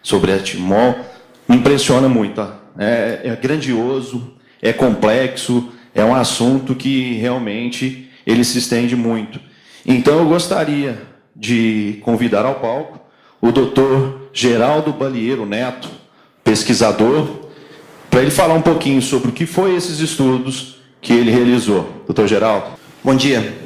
sobre a Timol, me impressiona muito. Tá? É grandioso, é complexo, é um assunto que realmente ele se estende muito. Então, eu gostaria de convidar ao palco o doutor Geraldo Balieiro Neto, pesquisador, para ele falar um pouquinho sobre o que foi esses estudos que ele realizou. Doutor Geraldo. Bom dia.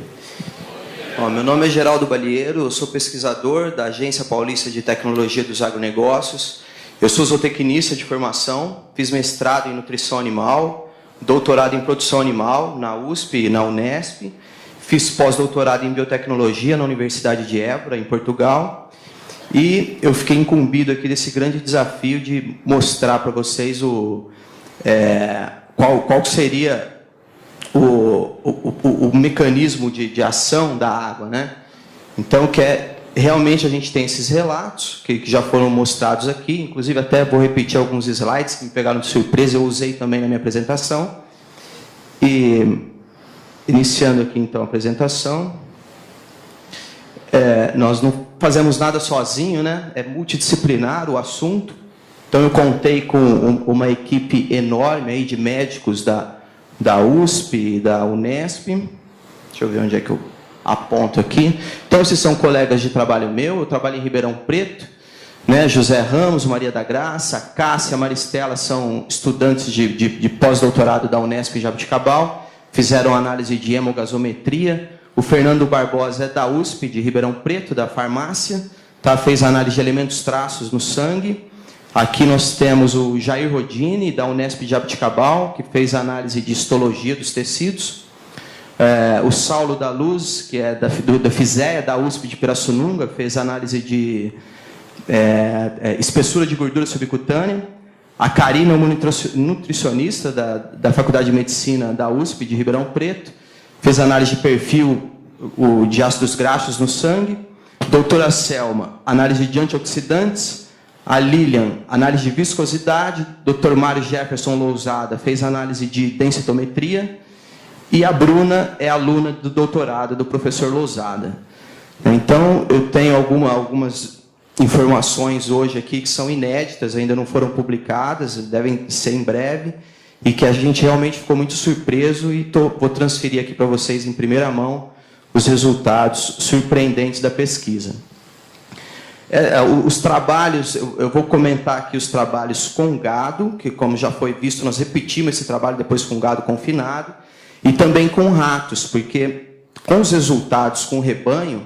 Meu nome é Geraldo Balieiro, eu sou pesquisador da Agência Paulista de Tecnologia dos Agronegócios. Eu sou zootecnista de formação, fiz mestrado em nutrição animal, doutorado em produção animal na USP e na Unesp, fiz pós-doutorado em biotecnologia na Universidade de Évora, em Portugal, e eu fiquei incumbido aqui desse grande desafio de mostrar para vocês qual seria o mecanismo de ação da água, né? Então, realmente a gente tem esses relatos que já foram mostrados aqui, inclusive até vou repetir alguns slides que me pegaram de surpresa, eu usei também na minha apresentação. E, iniciando aqui então a apresentação, nós não fazemos nada sozinho, né? É multidisciplinar o assunto, então eu contei com uma equipe enorme aí de médicos da USP e da Unesp. Deixa eu ver onde é que eu aponto aqui. Então, esses são colegas de trabalho meu. Eu trabalho em Ribeirão Preto, né? José Ramos, Maria da Graça, Cássia, Maristela são estudantes de pós-doutorado da Unesp em Jabuticabal, fizeram análise de hemogasometria. O Fernando Barbosa é da USP, de Ribeirão Preto, da farmácia, tá? Fez análise de elementos traços no sangue. Aqui nós temos o Jair Rodini, da Unesp de Jabuticabal, que fez análise de histologia dos tecidos. O Saulo da Luz, que é da FISEA, da USP de Pirassununga, fez análise de espessura de gordura subcutânea. A Karina, uma nutricionista da Faculdade de Medicina da USP de Ribeirão Preto, fez análise de perfil de ácidos graxos no sangue. Doutora Selma, análise de antioxidantes. A Lilian, análise de viscosidade. Dr. Mário Jefferson Lousada fez análise de densitometria. E a Bruna é aluna do doutorado do professor Lousada. Então, eu tenho algumas informações hoje aqui que são inéditas, ainda não foram publicadas, devem ser em breve, e que a gente realmente ficou muito surpreso, e vou transferir aqui para vocês em primeira mão os resultados surpreendentes da pesquisa. Os trabalhos, eu vou comentar aqui os trabalhos com gado, que, como já foi visto, nós repetimos esse trabalho depois com gado confinado, e também com ratos, porque com os resultados com o rebanho,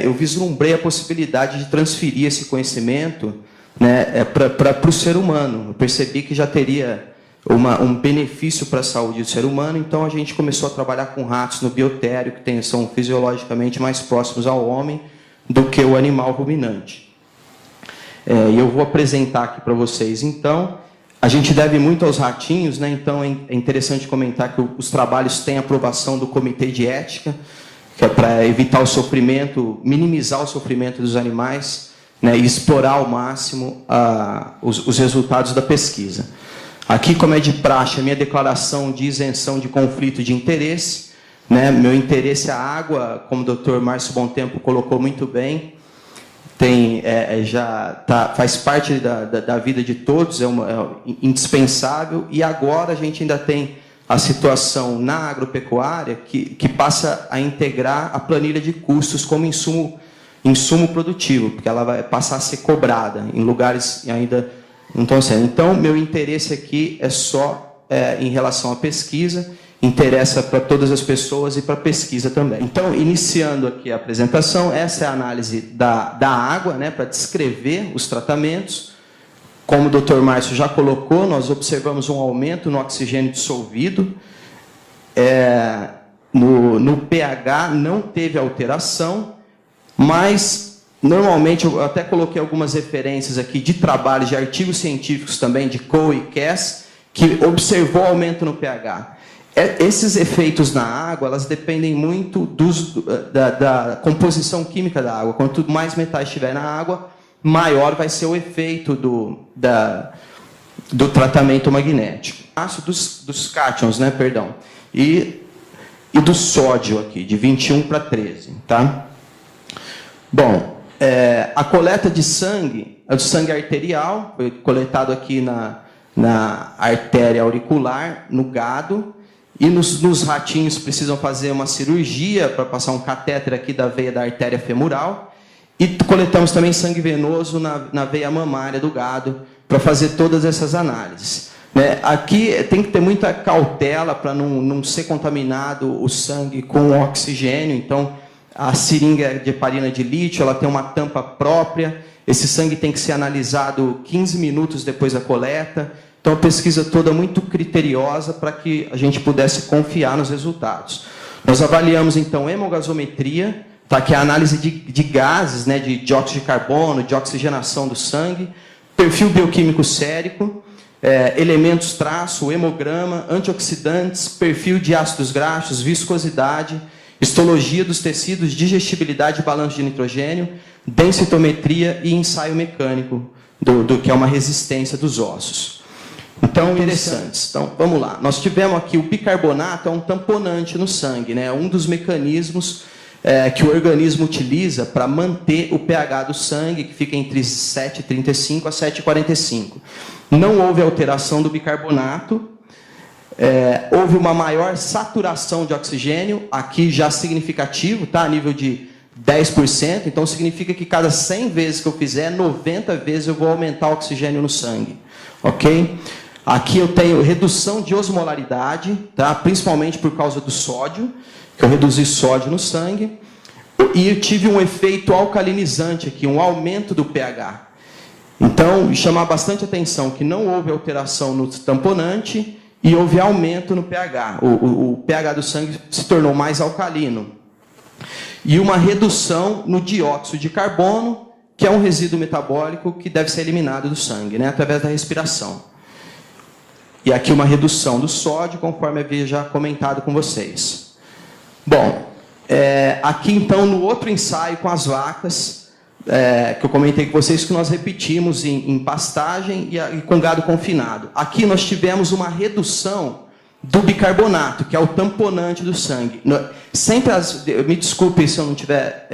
eu vislumbrei a possibilidade de transferir esse conhecimento, né, para o ser humano. Eu percebi que já teria um benefício para a saúde do ser humano, então a gente começou a trabalhar com ratos no biotério, que são fisiologicamente mais próximos ao homem do que o animal ruminante. E eu vou apresentar aqui para vocês, então. A gente deve muito aos ratinhos, né? Então é interessante comentar que os trabalhos têm aprovação do Comitê de Ética, que é para evitar o sofrimento, minimizar o sofrimento dos animais, né? E explorar ao máximo os resultados da pesquisa. Aqui, como é de praxe, a minha declaração de isenção de conflito de interesse, né? Meu interesse é a água, como o Dr. Márcio Bontempo colocou muito bem, faz parte da vida de todos, é indispensável, e agora a gente ainda tem a situação na agropecuária que passa a integrar a planilha de custos como insumo produtivo, porque ela vai passar a ser cobrada em lugares ainda não estão sendo. Então, meu interesse aqui é só em relação à pesquisa, interessa para todas as pessoas e para a pesquisa também. Então, iniciando aqui a apresentação, essa é a análise da água, né, para descrever os tratamentos. Como o Dr. Márcio já colocou, nós observamos um aumento no oxigênio dissolvido. No pH não teve alteração, mas, normalmente, eu até coloquei algumas referências aqui de trabalhos, de artigos científicos também, de Coe e Cass, que observou aumento no pH. Esses efeitos na água, elas dependem muito da composição química da água. Quanto mais metais estiver na água, maior vai ser o efeito do tratamento magnético. Dos cátions, né, perdão. E do sódio aqui, de 21 para 13. Tá? Bom, a coleta de sangue, é do sangue arterial, foi coletado aqui na artéria auricular, no gado, e nos ratinhos precisam fazer uma cirurgia para passar um catéter aqui da veia da artéria femoral, e coletamos também sangue venoso na veia mamária do gado, para fazer todas essas análises. Aqui tem que ter muita cautela para não ser contaminado o sangue com oxigênio, então a seringa de heparina de lítio ela tem uma tampa própria, esse sangue tem que ser analisado 15 minutos depois da coleta, então a pesquisa toda muito criteriosa para que a gente pudesse confiar nos resultados. Nós avaliamos então hemogasometria, tá, que é a análise de gases, de dióxido de carbono, de oxigenação do sangue, perfil bioquímico sérico, elementos traço, hemograma, antioxidantes, perfil de ácidos graxos, viscosidade, histologia dos tecidos, digestibilidade e balanço de nitrogênio, densitometria e ensaio mecânico, que é uma resistência dos ossos. Então, interessantes. Então, vamos lá. Nós tivemos aqui o bicarbonato, é um tamponante no sangue, é um dos mecanismos que o organismo utiliza para manter o pH do sangue, que fica entre 7,35 a 7,45. Não houve alteração do bicarbonato, houve uma maior saturação de oxigênio, aqui já significativo, tá? A nível de 10%, então significa que cada 100 vezes que eu fizer, 90 vezes eu vou aumentar o oxigênio no sangue, ok? Aqui eu tenho redução de osmolaridade, tá? Principalmente por causa do sódio, que eu reduzi sódio no sangue, e eu tive um efeito alcalinizante aqui, um aumento do pH. Então, chamar bastante atenção que não houve alteração no tamponante e houve aumento no pH. O pH do sangue se tornou mais alcalino. E uma redução no dióxido de carbono, que é um resíduo metabólico que deve ser eliminado do sangue, através da respiração. E aqui uma redução do sódio, conforme havia já comentado com vocês. Bom, aqui então no outro ensaio com as vacas, que eu comentei com vocês que nós repetimos em pastagem e com gado confinado. Aqui nós tivemos uma redução do bicarbonato, que é o tamponante do sangue. Sempre me desculpe se eu não tiver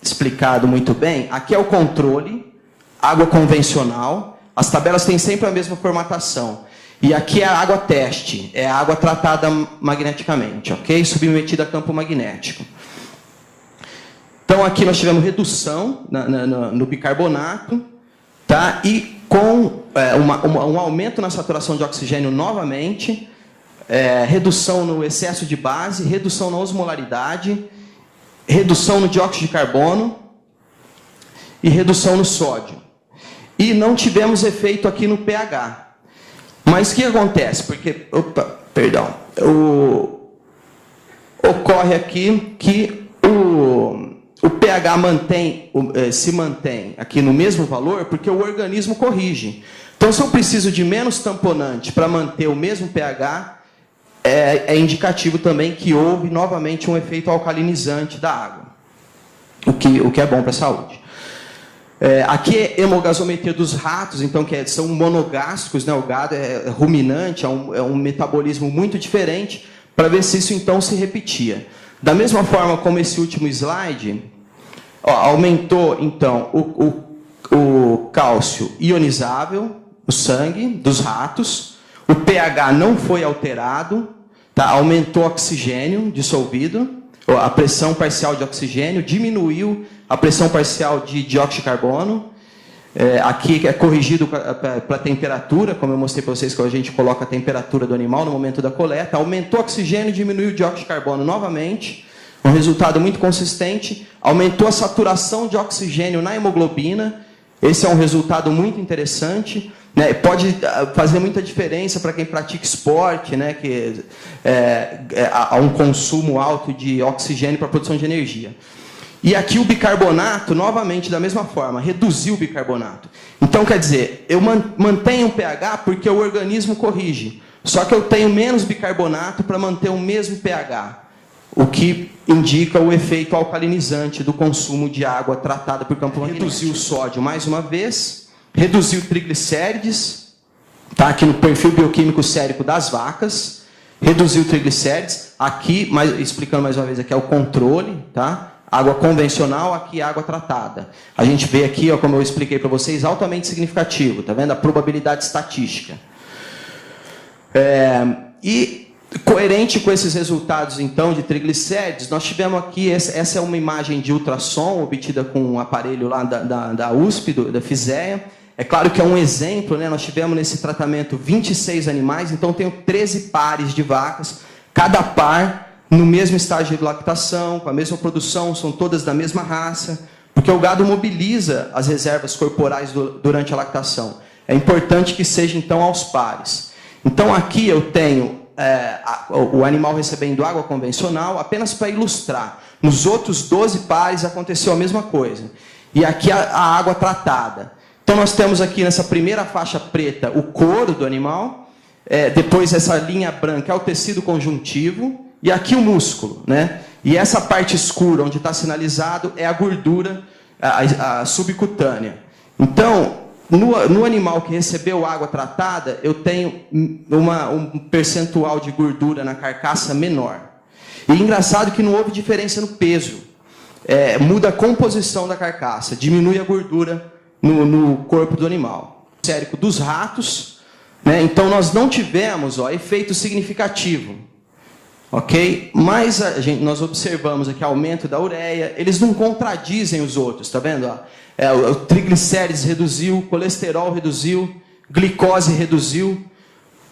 explicado muito bem, aqui é o controle, água convencional, as tabelas têm sempre a mesma formatação. E aqui é a água teste, é a água tratada magneticamente, ok? Submetida a campo magnético. Então aqui nós tivemos redução no bicarbonato, tá? E com um aumento na saturação de oxigênio novamente, redução no excesso de base, redução na osmolaridade, redução no dióxido de carbono e redução no sódio. E não tivemos efeito aqui no pH. Mas o que acontece? Porque, ocorre aqui que o pH se mantém aqui no mesmo valor porque o organismo corrige. Então, se eu preciso de menos tamponante para manter o mesmo pH, é indicativo também que houve novamente um efeito alcalinizante da água, o que é bom para a saúde. Aqui é hemogasometria dos ratos, então são monogástricos, o gado é ruminante, é um metabolismo muito diferente, para ver se isso então se repetia. Da mesma forma como esse último slide, aumentou então o cálcio ionizável no sangue dos ratos, o pH não foi alterado, tá? Aumentou o oxigênio dissolvido, a pressão parcial de oxigênio, diminuiu a pressão parcial de dióxido de carbono. Aqui é corrigido para a temperatura, como eu mostrei para vocês, que a gente coloca a temperatura do animal no momento da coleta. Aumentou o oxigênio, diminuiu o dióxido de carbono novamente. Um resultado muito consistente. Aumentou a saturação de oxigênio na hemoglobina. Esse é um resultado muito interessante. Pode fazer muita diferença para quem pratica esporte, que há um consumo alto de oxigênio para a produção de energia. E aqui o bicarbonato, novamente, da mesma forma, reduziu o bicarbonato. Então, quer dizer, eu mantenho o pH porque o organismo corrige. Só que eu tenho menos bicarbonato para manter o mesmo pH, o que indica o efeito alcalinizante do consumo de água tratada por campo magnético. Reduziu o sódio mais uma vez, reduziu triglicérides, tá? Aqui no perfil bioquímico sérico das vacas, reduziu triglicérides. Aqui, explicando mais uma vez, aqui é o controle, tá? água convencional, aqui água tratada. A gente vê aqui, ó, como eu expliquei para vocês, altamente significativo, tá vendo? A probabilidade estatística. E coerente com esses resultados, então, de triglicérides, nós tivemos aqui, essa é uma imagem de ultrassom obtida com um aparelho lá da USP, da FISEA. É claro que é um exemplo, né? Nós tivemos nesse tratamento 26 animais, então tenho 13 pares de vacas, cada par no mesmo estágio de lactação, com a mesma produção, são todas da mesma raça, porque o gado mobiliza as reservas corporais durante a lactação. É importante que seja, então, aos pares. Então, aqui eu tenho o animal recebendo água convencional, apenas para ilustrar. Nos outros 12 pares aconteceu a mesma coisa. E aqui a água tratada. Então, nós temos aqui nessa primeira faixa preta o couro do animal, depois essa linha branca é o tecido conjuntivo, e aqui o músculo, né? E essa parte escura, onde está sinalizado, é a gordura a subcutânea. Então, no animal que recebeu água tratada, eu tenho um percentual de gordura na carcaça menor. E engraçado que não houve diferença no peso. Muda a composição da carcaça, diminui a gordura no corpo do animal. Sérico dos ratos, né? Então nós não tivemos efeito significativo. Ok? Mas nós observamos aqui aumento da ureia, eles não contradizem os outros, tá vendo? O triglicérides reduziu, o colesterol reduziu, glicose reduziu,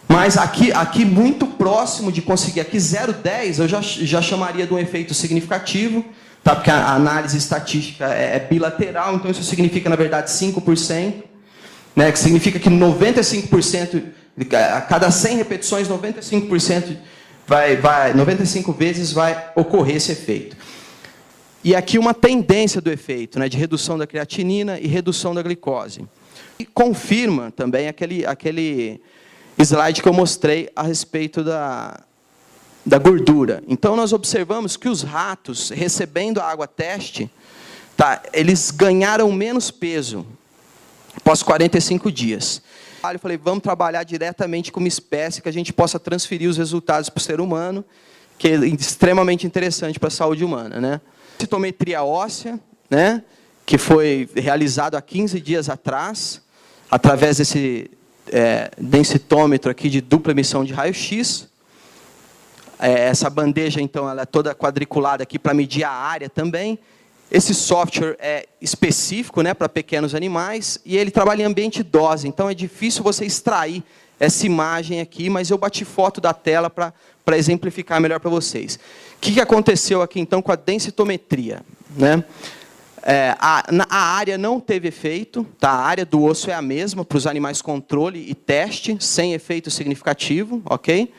mas aqui muito próximo de conseguir, aqui 0,10 eu já chamaria de um efeito significativo, tá? Porque a análise estatística é bilateral, então isso significa, na verdade, 5%, né? Que significa que 95%, a cada 100 repetições, 95%, 95 vezes vai ocorrer esse efeito. E aqui uma tendência do efeito, né, de redução da creatinina e redução da glicose. E confirma também aquele slide que eu mostrei a respeito da gordura. Então, nós observamos que os ratos, recebendo a água teste, tá, eles ganharam menos peso após 45 dias. Eu falei, vamos trabalhar diretamente com uma espécie que a gente possa transferir os resultados para o ser humano, que é extremamente interessante para a saúde humana, né? Densitometria óssea, né? Que foi realizado há 15 dias atrás, através desse densitômetro aqui de dupla emissão de raio-x. Essa bandeja, então, ela é toda quadriculada aqui para medir a área também. Esse software é específico, né, para pequenos animais, e ele trabalha em ambiente dose, então é difícil você extrair essa imagem aqui, mas eu bati foto da tela para exemplificar melhor para vocês. O que aconteceu aqui, então, com a densitometria? Né? A área não teve efeito, tá? A área do osso é a mesma para os animais controle e teste, sem efeito significativo, ok?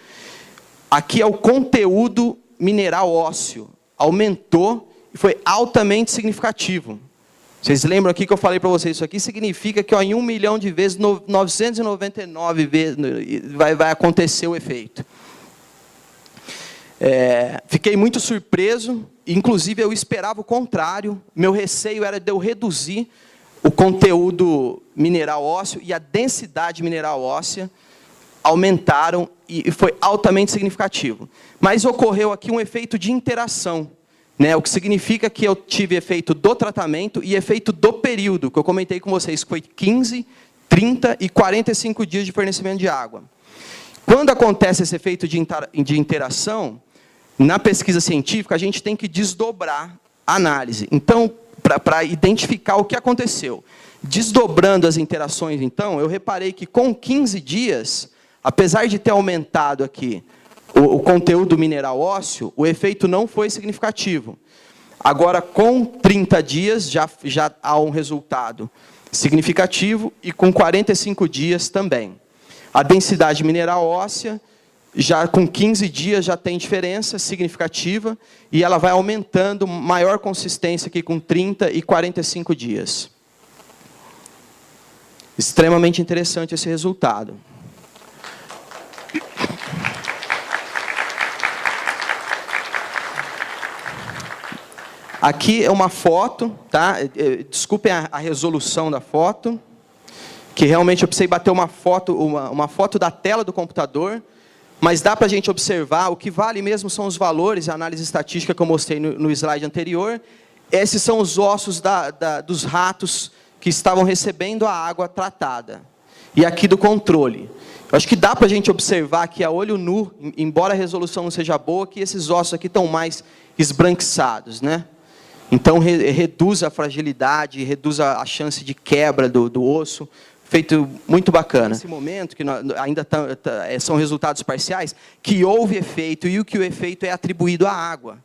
Aqui é o conteúdo mineral ósseo, aumentou, e foi altamente significativo. Vocês lembram aqui que eu falei para vocês, isso aqui significa que em 1 milhão de vezes, 999 vezes vai acontecer o efeito. Fiquei muito surpreso, inclusive eu esperava o contrário, meu receio era de eu reduzir o conteúdo mineral ósseo e a densidade mineral óssea aumentaram e foi altamente significativo. Mas ocorreu aqui um efeito de interação, né, o que significa que eu tive efeito do tratamento e efeito do período, que eu comentei com vocês, que foi 15, 30 e 45 dias de fornecimento de água. Quando acontece esse efeito de interação, na pesquisa científica, a gente tem que desdobrar a análise. Então, para identificar o que aconteceu. Desdobrando as interações, então, eu reparei que com 15 dias, apesar de ter aumentado aqui o conteúdo mineral ósseo, o efeito não foi significativo. Agora, com 30 dias, já há um resultado significativo e com 45 dias também. A densidade mineral óssea, já com 15 dias, já tem diferença significativa e ela vai aumentando, maior consistência aqui com 30 e 45 dias. Extremamente interessante esse resultado. Aqui é uma foto, tá? Desculpem a resolução da foto, que realmente eu precisei bater uma foto da tela do computador, mas dá para a gente observar, o que vale mesmo são os valores, a análise estatística que eu mostrei no slide anterior, esses são os ossos dos ratos que estavam recebendo a água tratada. E aqui do controle. Eu acho que dá para a gente observar aqui a olho nu, embora a resolução não seja boa, que esses ossos aqui estão mais esbranquiçados, né? Então, reduz a fragilidade, reduz a chance de quebra do osso. Feito muito bacana. Nesse momento, que ainda são resultados parciais, que houve efeito, e que o efeito é atribuído à água.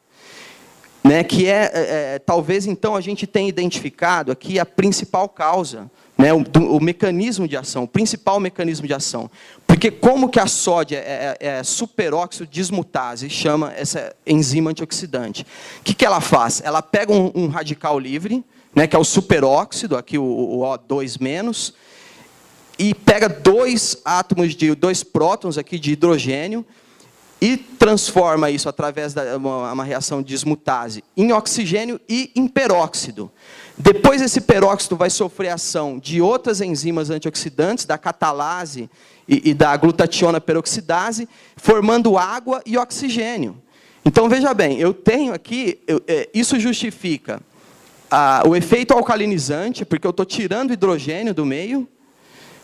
Né? Que talvez, então, a gente tenha identificado aqui a principal causa, né? o mecanismo de ação, o principal mecanismo de ação. Porque como que a sódia é superóxido dismutase, chama essa enzima antioxidante? O que ela faz? Ela pega um radical livre, né? Que é o superóxido, aqui o O2-, e pega dois prótons aqui de hidrogênio e transforma isso através de uma reação de dismutase em oxigênio e em peróxido. Depois esse peróxido vai sofrer ação de outras enzimas antioxidantes, da catalase e da glutationa peroxidase, formando água e oxigênio. Então, veja bem, eu tenho aqui, isso justifica o efeito alcalinizante, porque eu estou tirando hidrogênio do meio,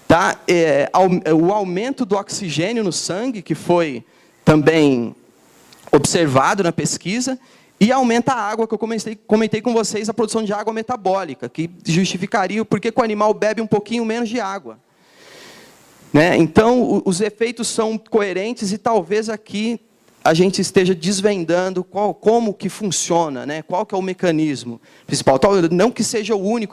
tá? O aumento do oxigênio no sangue, que foi também observado na pesquisa, e aumenta a água, que eu comentei com vocês, a produção de água metabólica, que justificaria o porquê que o animal bebe um pouquinho menos de água. Né? Então, os efeitos são coerentes, e talvez aqui a gente esteja desvendando como que funciona, né? Qual que é o mecanismo principal. Não que seja o único,